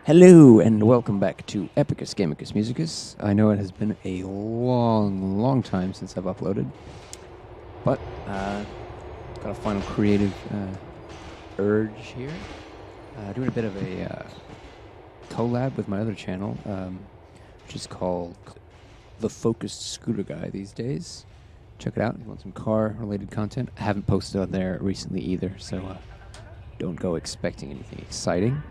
Hello and welcome back to Epicus Gamicus Musicus. I know it has been a long time since I've uploaded, but got a final creative urge here. Doing a bit of a collab with my other channel, which is called The Focused Scooter Guy these days. Check it out if you want some car-related content. I haven't posted on there recently either, so don't go expecting anything exciting.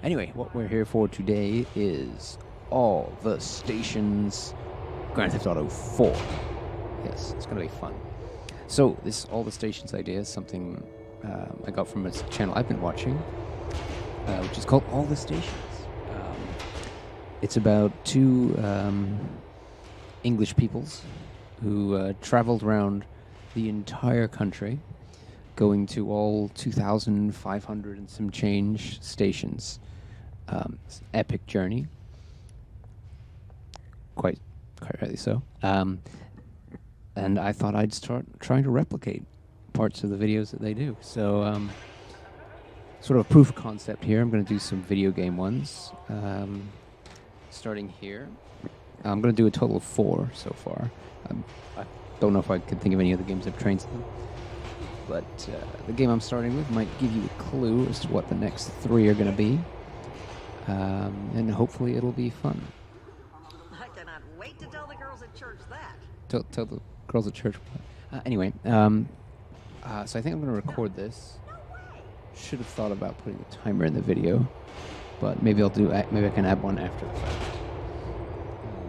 Anyway, what we're here for today is All the Stations Grand Theft Auto 4. Yes, it's going to be fun. So, this All the Stations idea is something I got from a channel I've been watching, which is called All the Stations. It's about two English peoples who traveled around the entire country, going to all 2,500 and some change stations. It's an epic journey, quite rightly so. And I thought I'd start trying to replicate parts of the videos that they do. So, sort of a proof of concept here. I'm going to do some video game ones, starting here. I'm going to do a total of 4 so far. I don't know if I can think of any other games I've trained them. But the game I'm starting with might give you a clue as to what the next 3 are going to be. And hopefully it'll be fun. I cannot wait to tell the girls at church that. Tell the girls at church what? Anyway, so I think I'm going to record this. Should have thought about putting a timer in the video, but maybe maybe I can add one after the fact.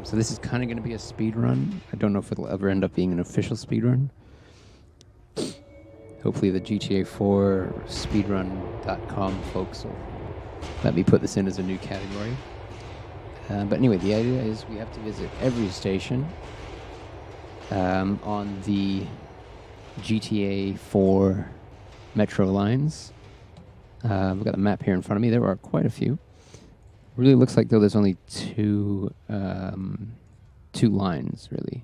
So this is kind of going to be a speed run. I don't know if it'll ever end up being an official speed run. Hopefully the GTA 4 speedrun.com folks will let me put this in as a new category. But anyway, the idea is we have to visit every station on the GTA 4 metro lines. We've got the map here in front of me. There are quite a few. Really looks like though there's only two lines, really.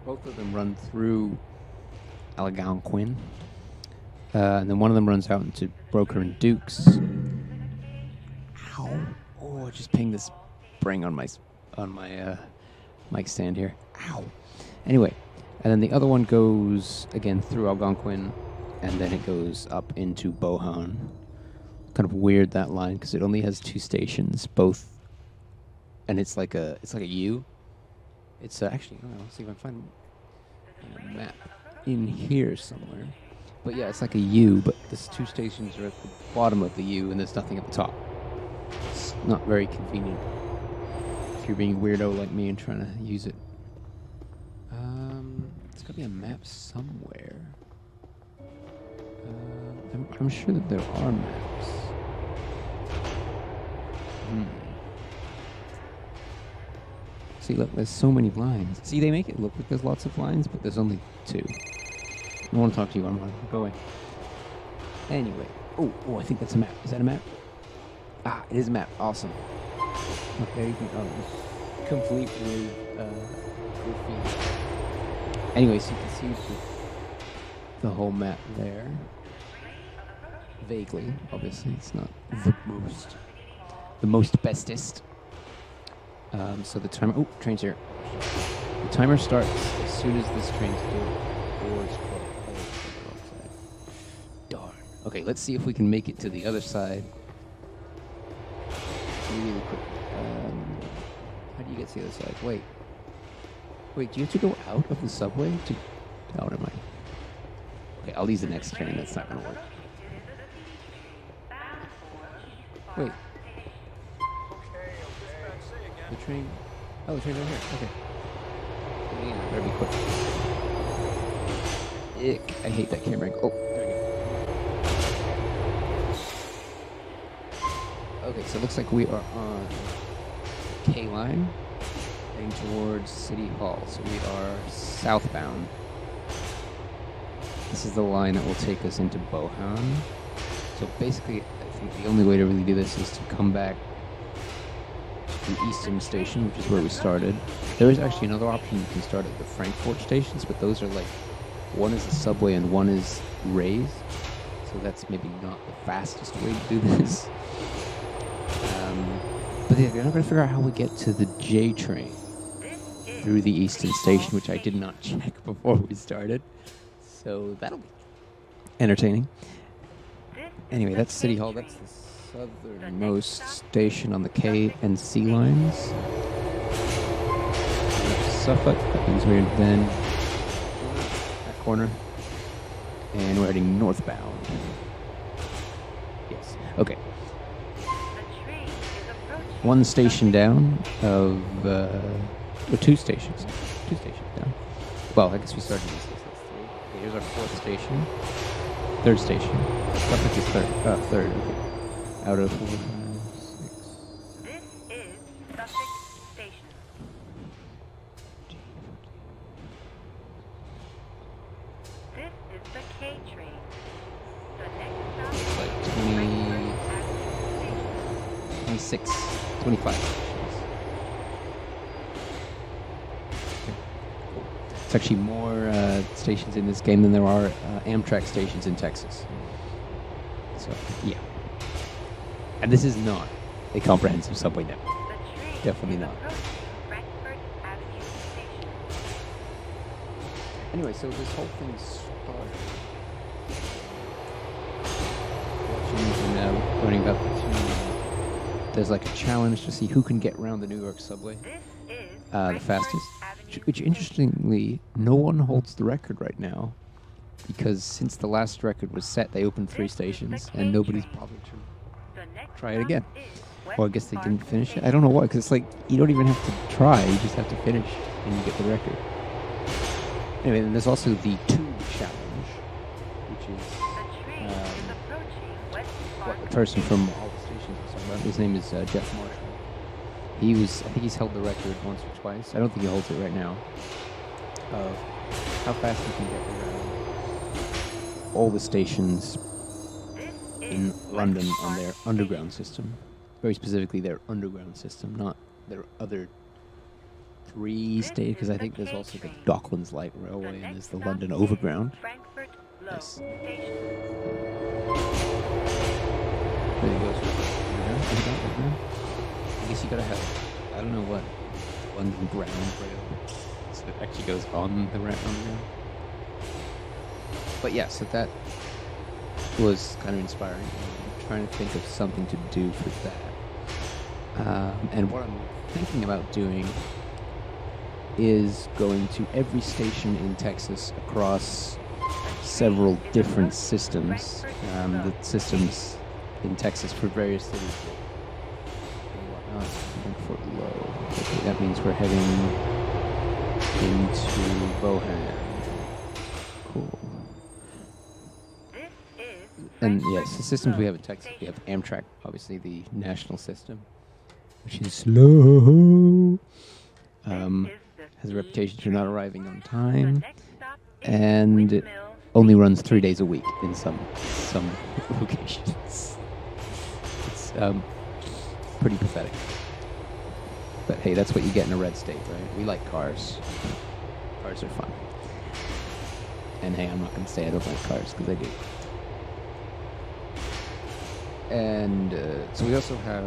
Both of them run through Algonquin, and then one of them runs out into Broker and Dukes. Ow! Oh, I just pinged this spring on my mic stand here. Ow! Anyway, and then the other one goes again through Algonquin, and then it goes up into Bohan. Kind of weird that line because it only has 2 stations, both, and it's like a U. It's actually, I don't know, let's see if I can find a map in here somewhere. But yeah, it's like a U, but there's 2 stations are at the bottom of the U, and there's nothing at the top. It's not very convenient if you're being a weirdo like me and trying to use it. It's got to be a map somewhere. I'm sure that there are maps. See, look, there's so many lines. See, they make it look like there's lots of lines, but there's only 2. I don't want to talk to you, I'm go away. Anyway. Oh, I think that's a map. Is that a map? Ah, it is a map. Awesome. Okay, you can complete with graffiti. Anyway, so you can see the whole map there. Vaguely, obviously. It's not the most bestest. So the timer... Oh, train's here. The timer starts as soon as this train's doors close. Darn. Okay, let's see if we can make it to the other side. Really quick. How do you get to the other side? Wait, do you have to go out of the subway to... Oh, never mind. Okay, I'll use the next train. That's not going to work. Wait. The train... Oh, the train's right here. Okay. Yeah, better be quick. Ick. I hate that camera angle. Oh, there we go. Okay, so it looks like we are on K line, heading towards City Hall. So we are southbound. This is the line that will take us into Bohan. So basically, I think the only way to really do this is to come back to Easton Station, which is where we started. There is actually another option. You can start at the Frankfurt stations, but those are like, one is a subway and one is raised. So that's maybe not the fastest way to do this. But yeah, we're not going to figure out how we get to the J train through the Easton Station, which I did not check before we started. So that'll be entertaining. Anyway, that's City Hall. That's the southernmost station on the K and C lines. Suffolk, that means we're then that corner. And we're heading northbound. Yes. Okay. One station down of... or two stations. Two stations down. Well, I guess we started this. That's three. Okay, here's our fourth station. Third station. Suffolk is third. Third. Okay. Out of 4, 5, 6. This is Suffolk Station. This is the K train. The next stop is Like Frankfurt Avenue Station. 26, 25. It's actually more stations in this game than there are Amtrak stations in Texas. So, yeah. And this is not a comprehensive subway network. The train Definitely is not. approaching Frankfurt Avenue Station. Anyway, so this whole thing started watching and learning about the there's like a challenge to see who can get around the New York subway This is the Frankfurt fastest. Avenue Which interestingly, no one holds the record right now, because since the last record was set, they opened 3 stations, and nobody's bothered to The next try it stop again. is Well, I West guess they Park didn't finish it. Station. I don't know why, because it's like you don't even have to try; you just have to finish, and you get the record. Anyway, then there's also the Tube Challenge, which is The train is approaching West what Park the person Station. from all the stations was talking about. His name is Jeff Marshall. I think he's held the record once or twice. I don't think he holds it right now. Of how fast you can get around all the stations in London on their underground system. Very specifically their underground system, not their other 3 stations, because I think there's also the Docklands Light Railway and there's the London Overground. Frankfurt Low Yes. Station. There you go. Underground. I guess you gotta have, I don't know what, London Ground Rail. So it actually goes on the underground. But yeah, so that was kind of inspiring. I'm trying to think of something to do for that. And what I'm thinking about doing is going to every station in Texas across several different systems. The systems in Texas for various cities. Frankfurt Low. Okay, that means we're heading into Bohan. Cool. This is And Frankfurt yes, the systems we Low have in Texas, we have Station. Amtrak, obviously the national system, which is slow. This Has is a the reputation for not arriving on The time, next stop is and it Windmill only runs 3 days a week in some locations. It's pretty pathetic. But hey, that's what you get in a red state, right? We like cars. Cars are fun. And hey, I'm not going to say I don't like cars, because I do. And so we also have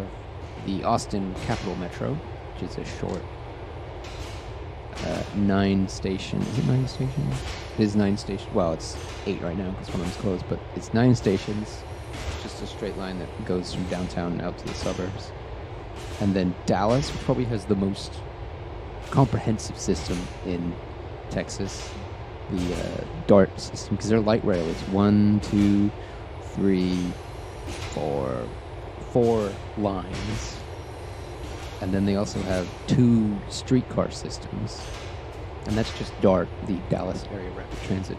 the Austin Capitol Metro, which is a short 9 station. Is it 9 stations? It is 9 stations. Well, it's 8 right now because one of them's closed, but it's 9 stations. It's just a straight line that goes from downtown out to the suburbs. And then Dallas, which probably has the most comprehensive system in Texas, the DART system, because their light rail is 1, 2, 3, 4 lines. And then they also have 2 streetcar systems. And that's just DART, the Dallas Area Rapid Transit.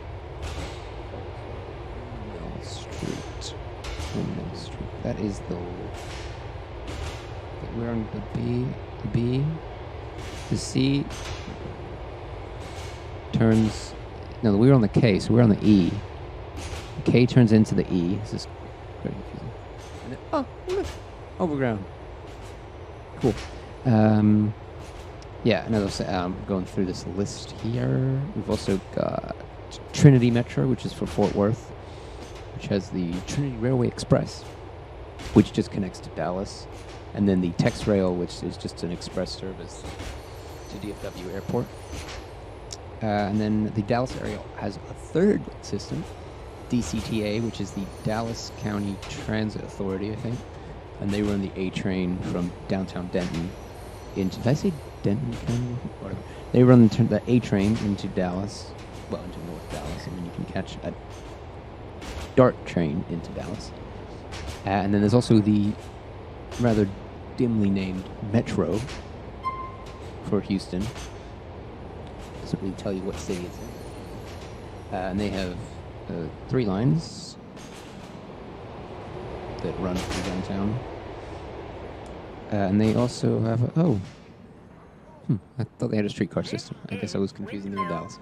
Windmill Street. That is the... We're on the B. The C turns... No, we were on the K, so we're on the E. The K turns into the E. This is very confusing. And then, oh, look! Overground. Cool. Yeah, and as I was saying, going through this list here, we've also got Trinity Metro, which is for Fort Worth, which has the Trinity Railway Express, which just connects to Dallas. And then the Tex Rail, which is just an express service to DFW Airport. And then the Dallas area has a third system, DCTA, which is the Dallas County Transit Authority, I think. And they run the A train from downtown Denton into... Did I say Denton County? Whatever. They run the A train into Dallas, well, into North Dallas, and then you can catch a DART train into Dallas. And then there's also the rather dimly named Metro for Houston. Doesn't really tell you what city it's in. And they have 3 lines that run through downtown. And they also have I thought they had a streetcar system. I guess I was confusing them with Dallas.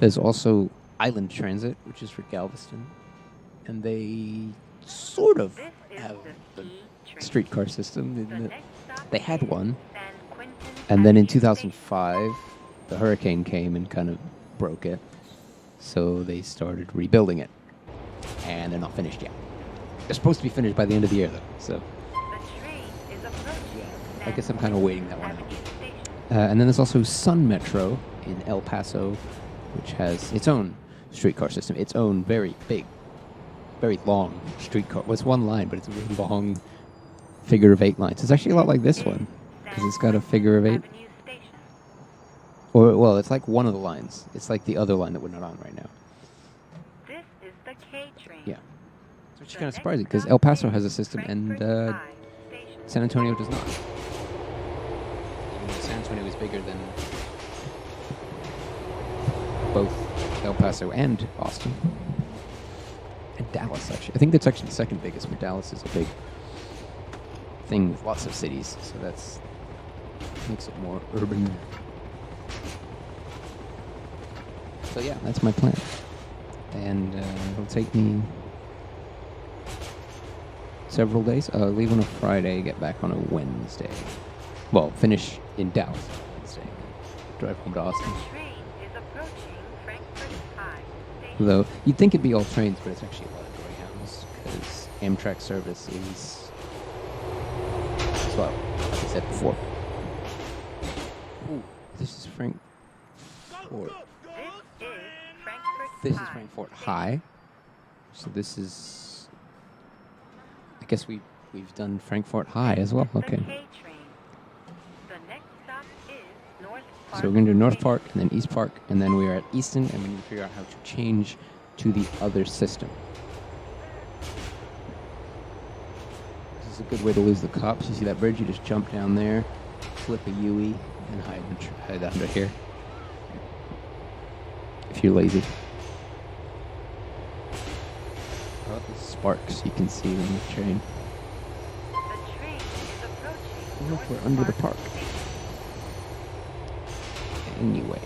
There's also Island Transit, which is for Galveston. And they sort of have a streetcar system. In that they had one. And then in 2005, the hurricane came and kind of broke it. So they started rebuilding it. And they're not finished yet. They're supposed to be finished by the end of the year, though. So I guess I'm kind of waiting that one out. And then there's also Sun Metro in El Paso, which has its own streetcar system, its own very big, very long streetcar. Well, it's one line, but it's a really long figure of 8 lines. It's actually a lot like this one, because it's got a figure of 8. Or, well, it's like one of the lines. It's like the other line that we're not on right now. This is the K train. Yeah. It's actually kind of surprising, because El Paso has a system, and San Antonio does not. Even though San Antonio is bigger than both El Paso and Austin. And Dallas, actually. I think that's actually the second biggest, but Dallas is a big thing with lots of cities, so that's makes it more urban. So yeah, that's my plan. And it'll take me several days. Leave on a Friday, get back on a Wednesday. Well, finish in Dallas on Wednesday. Drive home to Austin. Though you'd think it'd be all trains, but it's actually a lot of Greyhounds because Amtrak service is, well, like I said before. Ooh, this is Frankfort. This is Frankfort High. So this is, I guess we've done Frankfort High as well. Okay. So we're going to do North Park and then East Park, and then we are at Easton, and we need to figure out how to change to the other system. This is a good way to lose the cops. You see that bridge? You just jump down there, flip a UE, and hide under here. If you're lazy. Oh, the sparks you can see in the train. Look, we're under the park. Anyway.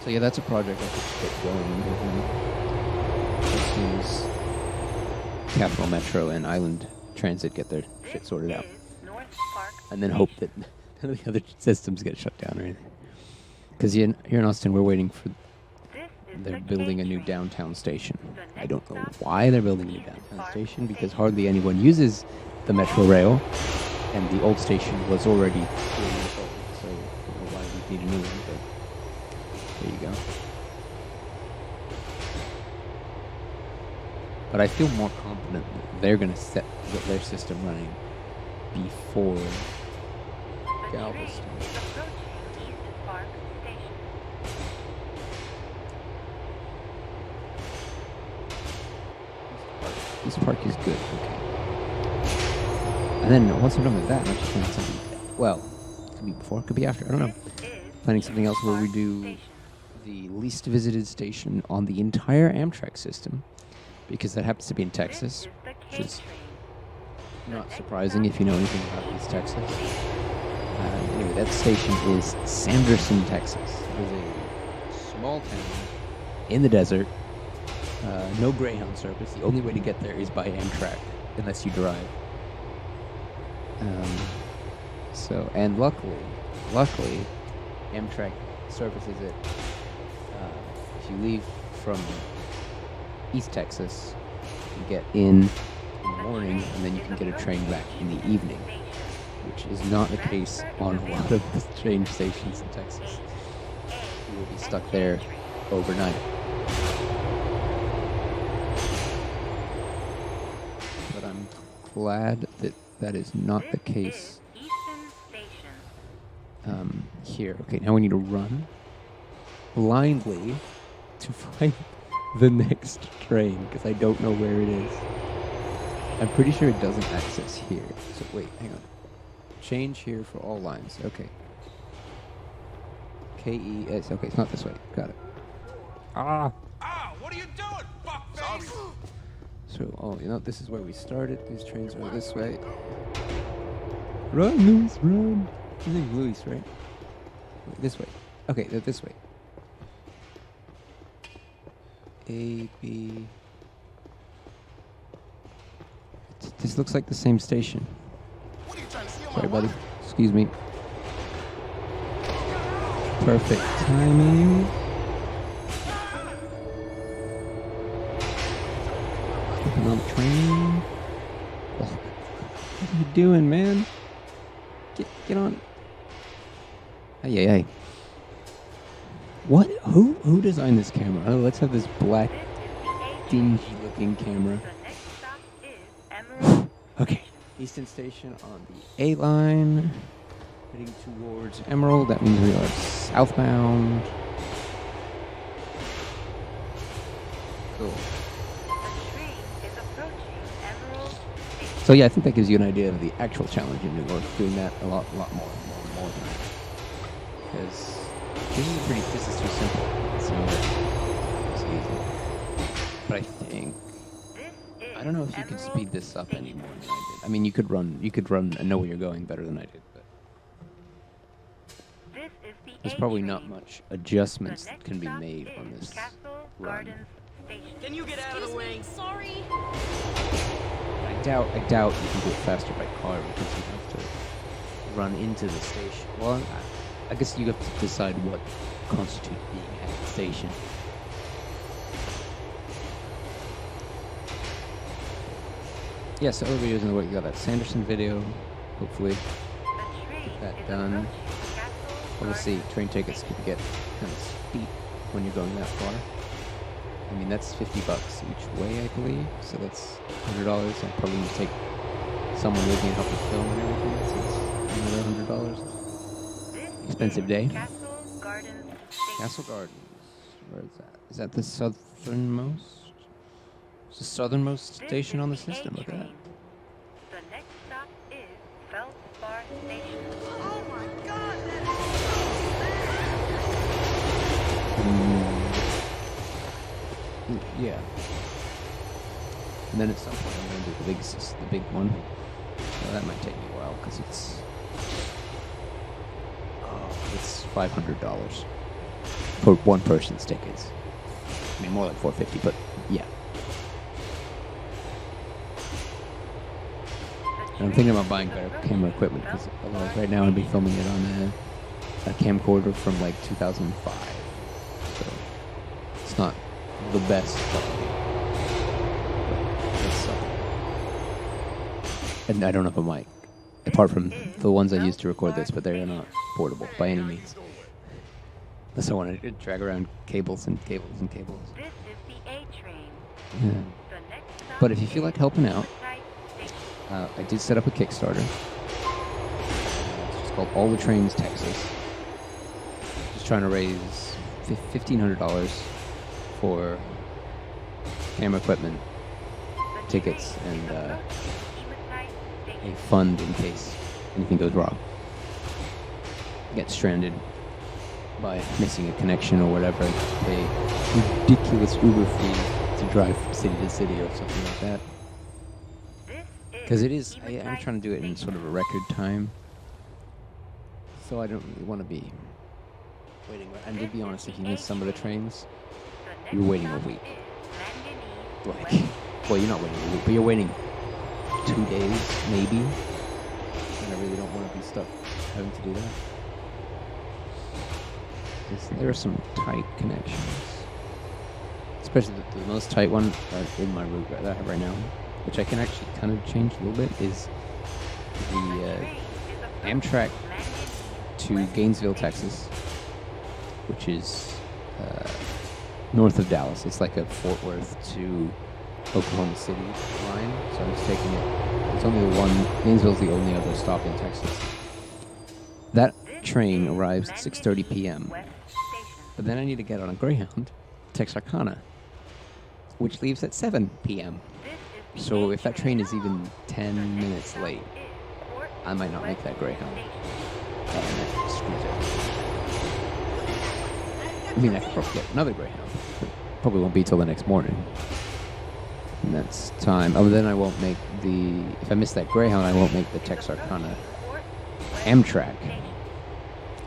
So yeah, that's a project I could get going as soon as Capital Metro and Island Transit get their shit sorted out. And then hope that none of the other systems get shut down or anything. Because here in Austin, we're waiting for... They're building a new downtown station. I don't know why they're building a new downtown station, because hardly anyone uses the Metro Rail, and the old station was already 3 years old, so I don't know why we need a new one, but there you go. But I feel more confident that they're going to get their system running before Galveston. This park is good, okay. And then once I'm done with that, I'm actually planning something. Well, it could be before, it could be after, I don't know. Planning something else where we do the least visited station on the entire Amtrak system, because that happens to be in Texas, which is not surprising if you know anything about East Texas. Anyway, that station is Sanderson, Texas. It is a small town in the desert. No Greyhound service. The only way to get there is by Amtrak, unless you drive. And luckily, Amtrak services it. If you leave from East Texas, you get in morning, and then you can get a train back in the evening, which is not the case on a lot of the train stations in Texas. You will be stuck there overnight. But I'm glad that that is not the case here. Okay, now we need to run blindly to find the next train, because I don't know where it is. I'm pretty sure it doesn't access here. So wait, hang on. Change here for all lines. Okay. KES. Okay, it's not this way. Got it. Ah! Ah, what are you doing, fuckface? So, this is where we started. These trains are this way. Run, Luis, run! I think Luis, right? Wait, this way. Okay, they're this way. A, B... This looks like the same station. What are you trying to steal Sorry, my buddy. wife? Excuse me. Perfect timing. Stepping on the train. Oh, what are you doing, man? Get on. Hey. What? Who designed this camera? Oh, let's have this black, dingy-looking camera. Okay. Easton Station on the A line. Heading towards Emerald. That means we are southbound. Cool. So yeah, I think that gives you an idea of the actual challenge in New York. Doing that a lot more than because this is too simple. It's easy. But I think I don't know if you could speed this up any more than I did. I mean, you could run and know where you're going better than I did, but there's probably not much adjustments that can be made on this run. Can you get out of the way? Sorry. I doubt you can do it faster by car because you have to run into the station. Well, I guess you have to decide what constitutes being at the station. Yeah, so other videos in the way. You got that Sanderson video, hopefully get that done. Obviously, train tickets can get kind of steep when you're going that far. I mean, that's $50 each way, I believe. So that's $100. I'll probably need to take someone with me to help me film and everything. So it's another $100. Expensive day. Castle Gardens. Where is that? Is that the southernmost? It's the southernmost station on the system. Look at that. The next stop is Feldspar Station. Oh my god, Yeah. And then at some point I'm going to do the big one. Well, that might take me a while because it's $500 for one person's tickets. I mean, more like $450, but yeah. And I'm thinking about buying better camera equipment because otherwise right now I'd be filming it on a camcorder from like 2005. So it's not the best quality. And I don't have a mic, apart from the ones I use to record this, but they're not portable by any means. Unless I want to drag around cables and cables and cables. This is the A train. Yeah. The next stop But if you feel like helping out, is Station. I did set up a Kickstarter. It's just called All the Trains Texas. Just trying to raise $1,500 for camera equipment, tickets, and a fund in case anything goes wrong. Get stranded by missing a connection or whatever, pay ridiculous Uber fee to drive from city to city or something like that. Because it is, I'm trying to do it in sort of a record time, so I don't really want to be waiting. And to be honest, if you miss some of the trains, you're waiting a week. Like, well, you're not waiting a week, but you're waiting 2 days, maybe. And I really don't want to be stuck having to do that. There are some tight connections. Especially the most tight one in my route that I have right now which I can actually kind of change a little bit, is the Amtrak to Gainesville, Texas, which is north of Dallas. It's like a Fort Worth to Oklahoma City line, so I'm just taking it. It's only the one. Gainesville's the only other stop in Texas. That train arrives at 6:30 p.m. But then I need to get on a Greyhound, Texarkana, which leaves at 7 p.m. So if that train is even 10 minutes late, I might not make that Greyhound. And that screws it. I mean, I could probably get another Greyhound, but probably won't be till the next morning. And that's time. Oh, then I won't make the... If I miss that Greyhound, I won't make the Texarkana Amtrak.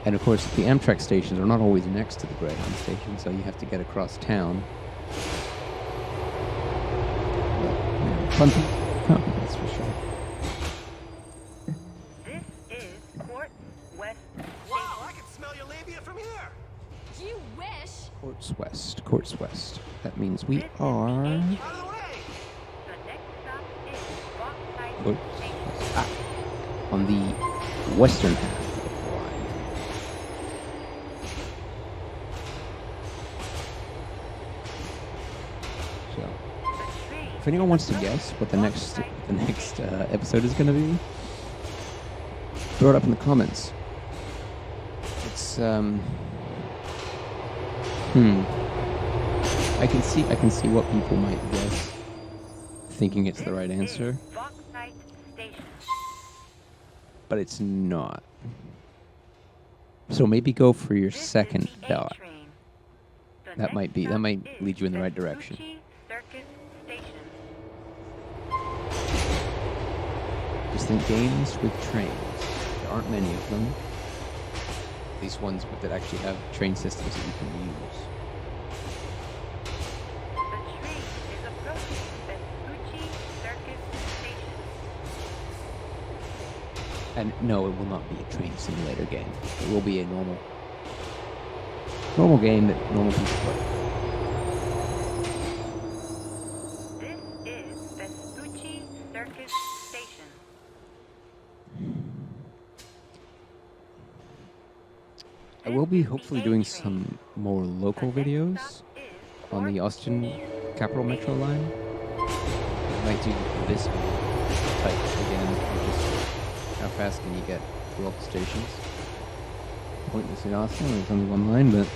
And of course, the Amtrak stations are not always next to the Greyhound station, so you have to get across town. But, fun thing to come, that's for sure. This is Quartz West Wow, I can smell your labia from here. You wish. Quartz West, Quartz West. That means we are... Out of the way. The next stop is Bauxite Quartz Station. West. Ah, on the western half of the line. So, The train if anyone wants to guess what the next episode is going to be, throw it up in the comments. It's I can see what people might guess, thinking it's the right answer, Bauxite Station. but it's not. So maybe go for your This is second the A thought. train. The That might next might stop lead you in the is right direction. Vespucci Circus Station. Just think games with trains. There aren't many of them. These ones that actually have train systems that you can use. The train is approaching Vespucci Circus Station. And no, it will not be a train simulator game. It will be a normal game that normal people play. This is Vespucci Circus Station. I will be hopefully doing some more local videos on the Austin Capital Metro line. I might do this type again, just how fast can you get to all the stations. Pointless in Austin, there's only one line, but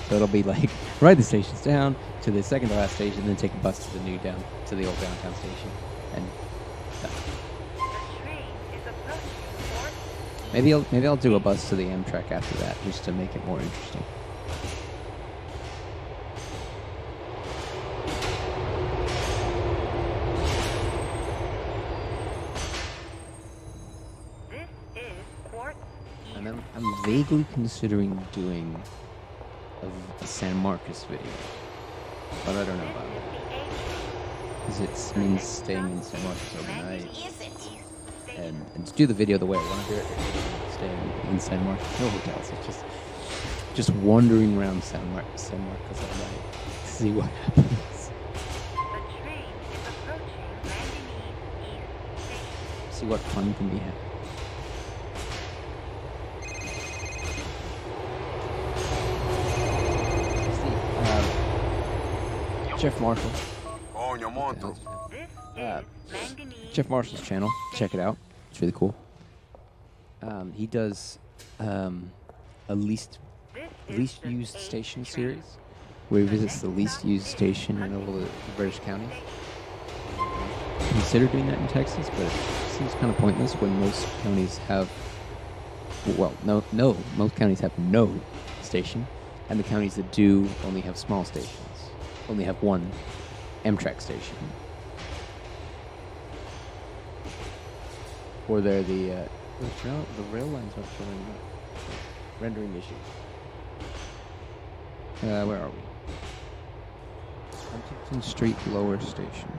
so it'll be like ride the stations down to the second to last station, then take a bus to the old downtown station, and The train is approaching Fort maybe I'll do a bus to the Amtrak after that, just to make it more interesting. This is Quartz East. And I'm vaguely considering doing a San Marcos video, but I don't know This about it. is the A train. Because it means staying in San Marcos overnight. Is it? And to do the video the way I want to do it, staying in San Marcos, no hotels. It's just wandering around San Marcos all night to see what happens. The train is approaching Manganese East Station. See what fun can be had. Jeff Marshall. On your monto. This Uh, is Manganese Jeff Marshall's East channel. Check it out. It's really cool. He does a least This is least the used A station train. series, where he visits the least used station in all the British counties. Consider doing that in Texas, but it seems kind of pointless when most counties have. Well, most counties have no station, and the counties that do only have small stations. Only have one Amtrak station. Or they're the rail lines are showing up. Rendering issues. Where are we? Huntington Street Lower Station.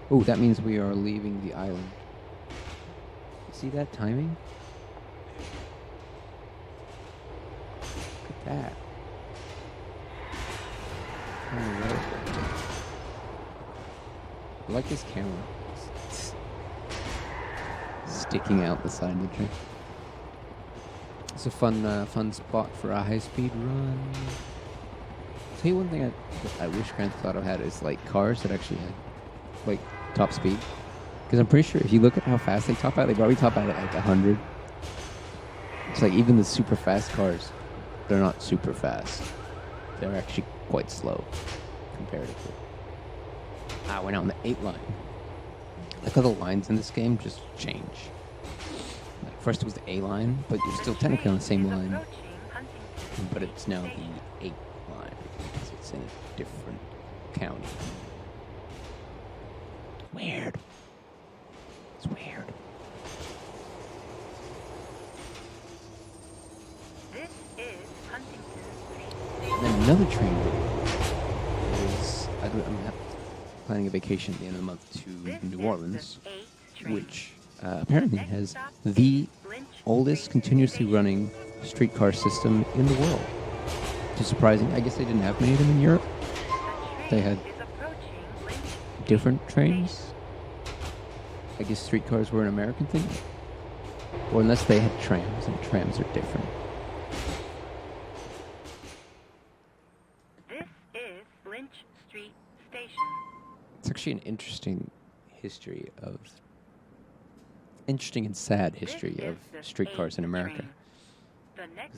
Oh, that means we are leaving the island. See that timing? Look at that. Oh, I like this camera. Sticking out the side of the train. It's a fun spot for a high-speed run. Tell you one thing I wish Grand Theft Auto had is like cars that actually had like top speed. Because I'm pretty sure if you look at how fast they top out, they probably top out at like 100. It's like even the super fast cars, they're not super fast. They're actually quite slow comparatively. We're now on the 8 line. Like how the lines in this game just change. Like first it was the A line, but you're still technically on the same line. But it's now the 8 line because it's in a different county. Weird. It's weird. This is Huntington Street. And then another train is I'm planning a vacation at the end of the month to New Orleans, which apparently has the oldest continuously running streetcar system in the world. Which is surprising. I guess they didn't have many of them in Europe. They had different trains. I guess streetcars were an American thing. Or unless they had trams, and trams are different. This is Lynch Street Station. It's actually an interesting and sad history of streetcars in America.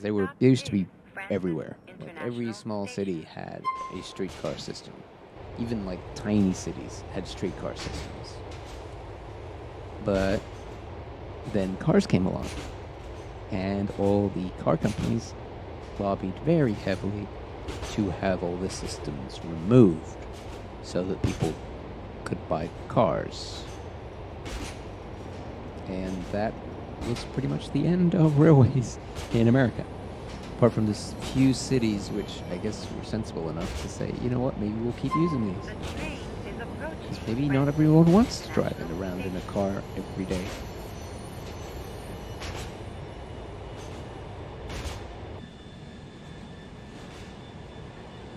They used to be everywhere. Like every small city had a streetcar system. Even like tiny cities had streetcar systems. But then cars came along, and all the car companies lobbied very heavily to have all the systems removed so that people could buy cars. And that was pretty much the end of railways in America. Apart from this few cities which I guess were sensible enough to say, you know what, maybe we'll keep using these. The train is approaching. Because maybe not everyone wants to drive it around in a car every day.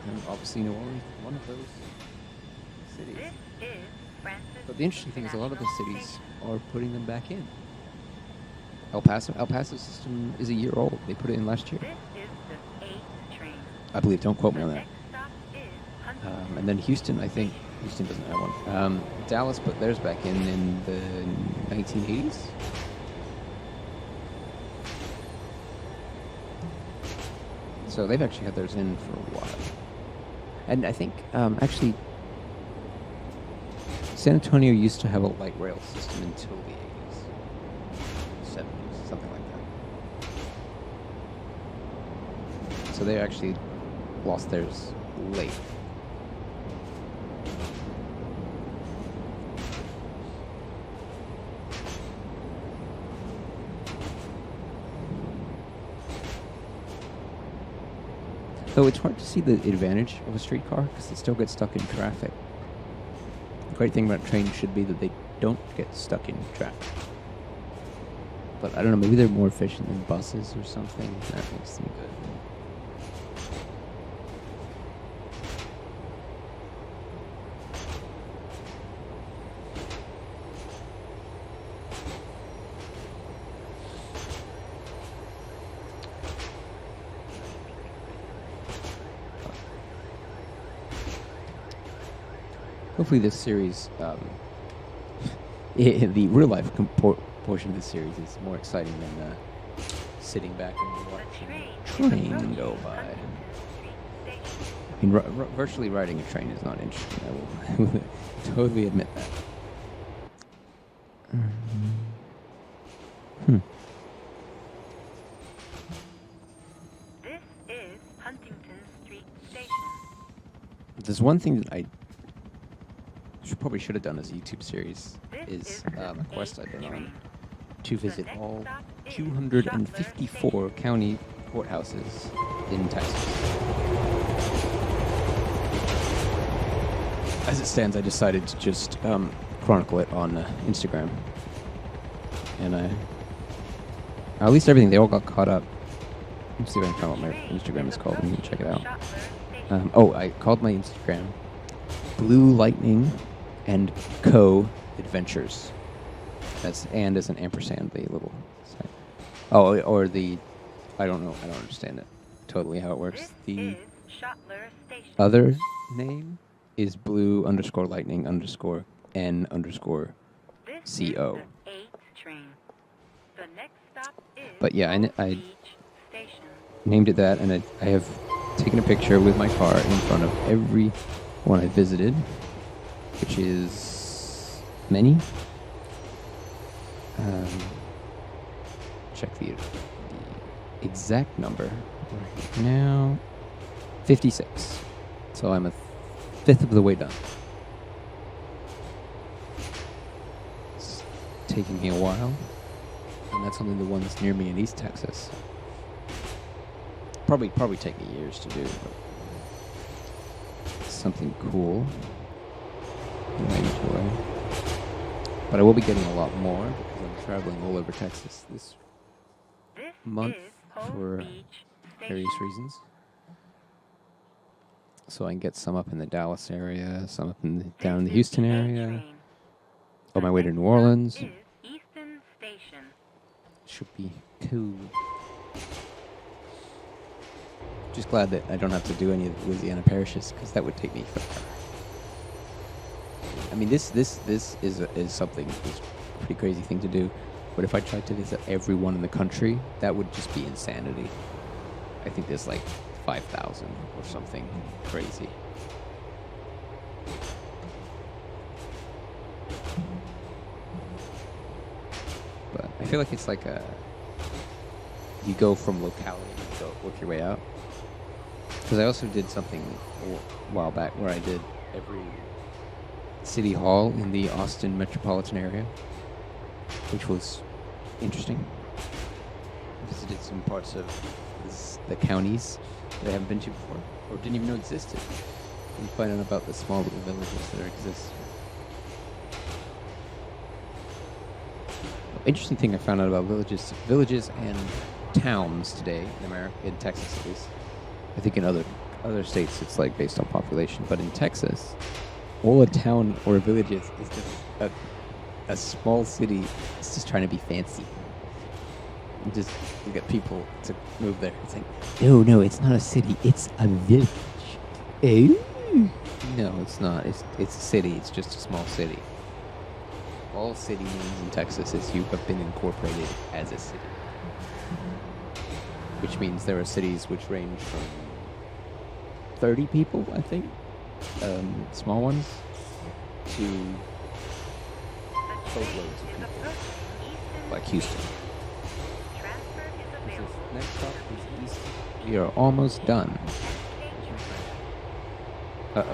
And obviously New Orleans is one of those cities. This is Francis But the interesting thing is a lot of the International cities Station. are putting them back in. El Paso's system is a year old. They put it in last year. This is the 8th train. I believe. Don't quote me The on that. next stop is Huntington. And then Houston, I think. Houston doesn't have one. Dallas put theirs back in the 1980s. So they've actually had theirs in for a while. And I think, actually, San Antonio used to have a light rail system until the 80s. 70s, something like that. So they actually lost theirs late. Though it's hard to see the advantage of a streetcar because it still gets stuck in traffic. The great thing about trains should be that they don't get stuck in traffic. But I don't know, maybe they're more efficient than buses or something. That makes them good. Hopefully this series, the real-life portion of the series is more exciting than sitting back and watching a train go by. I mean, virtually riding a train is not interesting. I will totally admit that. This is Huntington Street Station. There's one thing that I should have done as a YouTube series is a quest I've been on to visit all 254 county courthouses in Texas. As it stands, I decided to just chronicle it on Instagram, and at least everything, they all got caught up. Let's see if I can find what my Instagram is called and check it out. I called my Instagram Blue Lightning and Co. Adventures. That's and as an ampersand, the little sign. Oh, or the I don't know. I don't understand it totally how it works. This The is Schottler Station. other name is blue_lightning_N_CO. This is the 8th train. The next stop is But yeah, Old I Beach Station. named it that, and I have taken a picture with my car in front of every one I visited, which is many. Check the exact number. Right now, 56. So I'm a fifth of the way done. It's taking me a while, and that's only the ones near me in East Texas. Probably take me years to do, but it's something cool that I enjoy. But I will be getting a lot more because I'm traveling all over Texas this This month is Old for Beach various Station. reasons. So I can get some up in the Dallas area, some up in down in the This is Houston A area, train. on The my way to next New stop Orleans. is Easton Station. Should be cool. Just glad that I don't have to do any of the Louisiana parishes because that would take me forever. I mean, this is something. It's a pretty crazy thing to do. But if I tried to visit everyone in the country, that would just be insanity. I think there's like 5,000 or something crazy. But I feel like it's like you go from locality and go work your way out. Because I also did something a while back where I did every city hall in the Austin metropolitan area, which was interesting. Visited some parts of the counties that I haven't been to before, or didn't even know existed, and find out about the small little villages that exist. Interesting thing I found out about villages and towns today in America, in Texas at least. I think in other states it's like based on population, but in Texas, all a town or a village is just a small city. It's just trying to be fancy. You just get people to move there. It's like, no, it's not a city. It's a village. No, it's not. It's a city. It's just a small city. All city means in Texas is you have been incorporated as a city. Which means there are cities which range from 30 people, I think, small ones, to boatloads of people, like Houston. Transfer is available. Next stop is East. We are almost done. As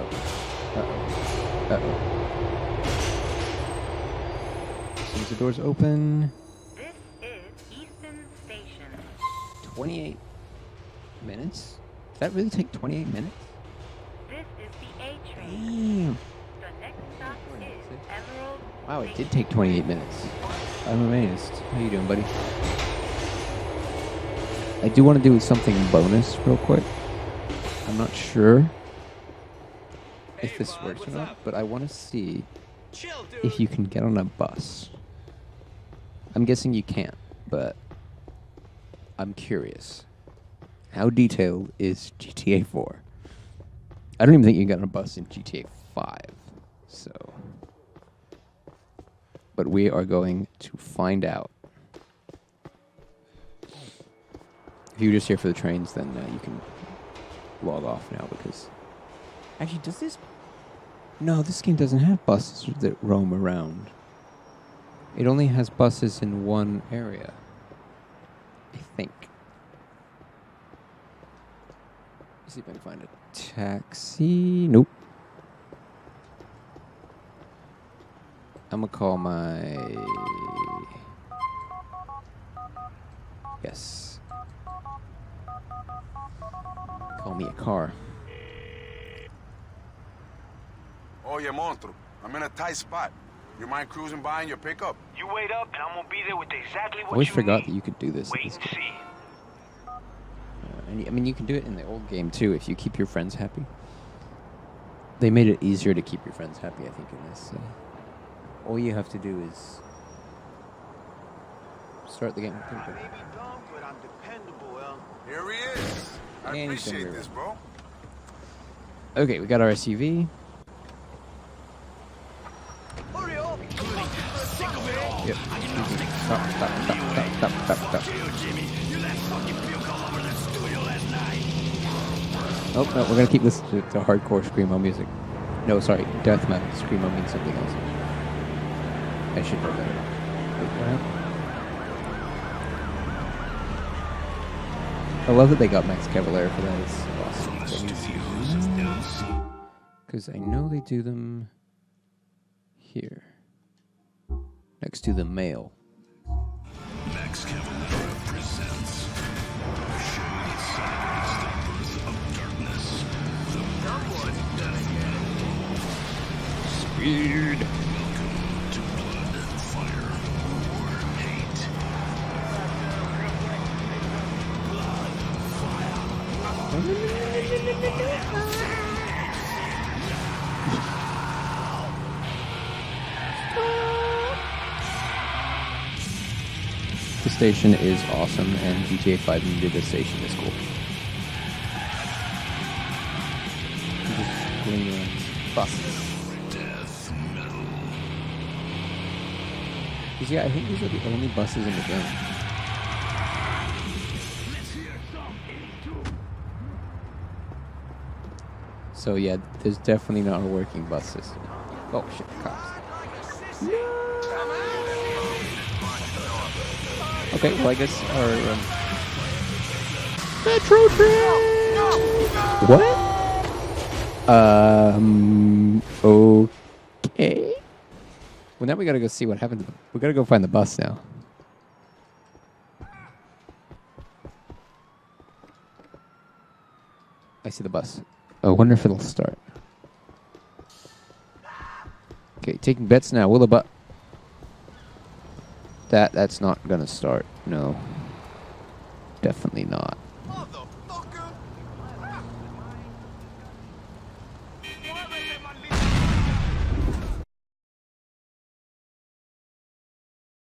soon as the doors open, This is Easton Station. 28 minutes? Did that really take 28 minutes? This is the A train. Damn. The next stop is Emerald. Wow, it did Station. take 28 minutes. I'm amazed. How you doing, buddy? I do want to do something bonus real quick. I'm not sure if this works or not, but I want to see Chill, dude. if you can get on a bus. I'm guessing you can't, but I'm curious. How detailed is GTA 4? I don't even think you can get on a bus in GTA 5. So, but we are going to find out. If you're just here for the trains, then you can log off now because... Actually, does this... No, this game doesn't have buses that roam around. It only has buses in one area, I think. Let's see if I can find a taxi. Nope. I'm gonna call my... Yes. Call me a car. Oye, monstruo, I'm in a tight spot. You mind cruising by in your pickup? You wait up, and I'm gonna be there with exactly I what always you forgot need. that you could do this. in Wait this and game. see. And I mean, you can do it in the old game too if you keep your friends happy. They made it easier to keep your friends happy, I think, in this. So all you have to do is start the game. I may be dumb, but I'm dependable, El. Here he is. I And he's gonna appreciate be this, bro. Okay, we got our SUV. Hurry up! Yep. Stop. Oh, no, we're gonna keep this to hardcore screamo music. No, sorry, death metal. Screamo means something else. I should know better. Wait, what happened? I love that they got Max Cavalera for that. It's awesome. Because I know they do them here. Next to the mail. Max Cavalera presents a show that celebrates the birth of darkness. Someone's gonna get it. Speed. Welcome to Blood, Fire, War, Hate. The station is awesome, and GTA 5 needed a station is cool. Just going around buses. Death metal. Because yeah, I think these are the only buses in the game. So yeah, there's definitely not a working bus system. Oh shit, cops. Okay, well I guess our Metro train. What? Okay. Well, now we gotta go see what happened. We gotta go find the bus now. I see the bus. I wonder if it'll start. Okay, taking bets now. Will the bus? That's not gonna start. No. Definitely not.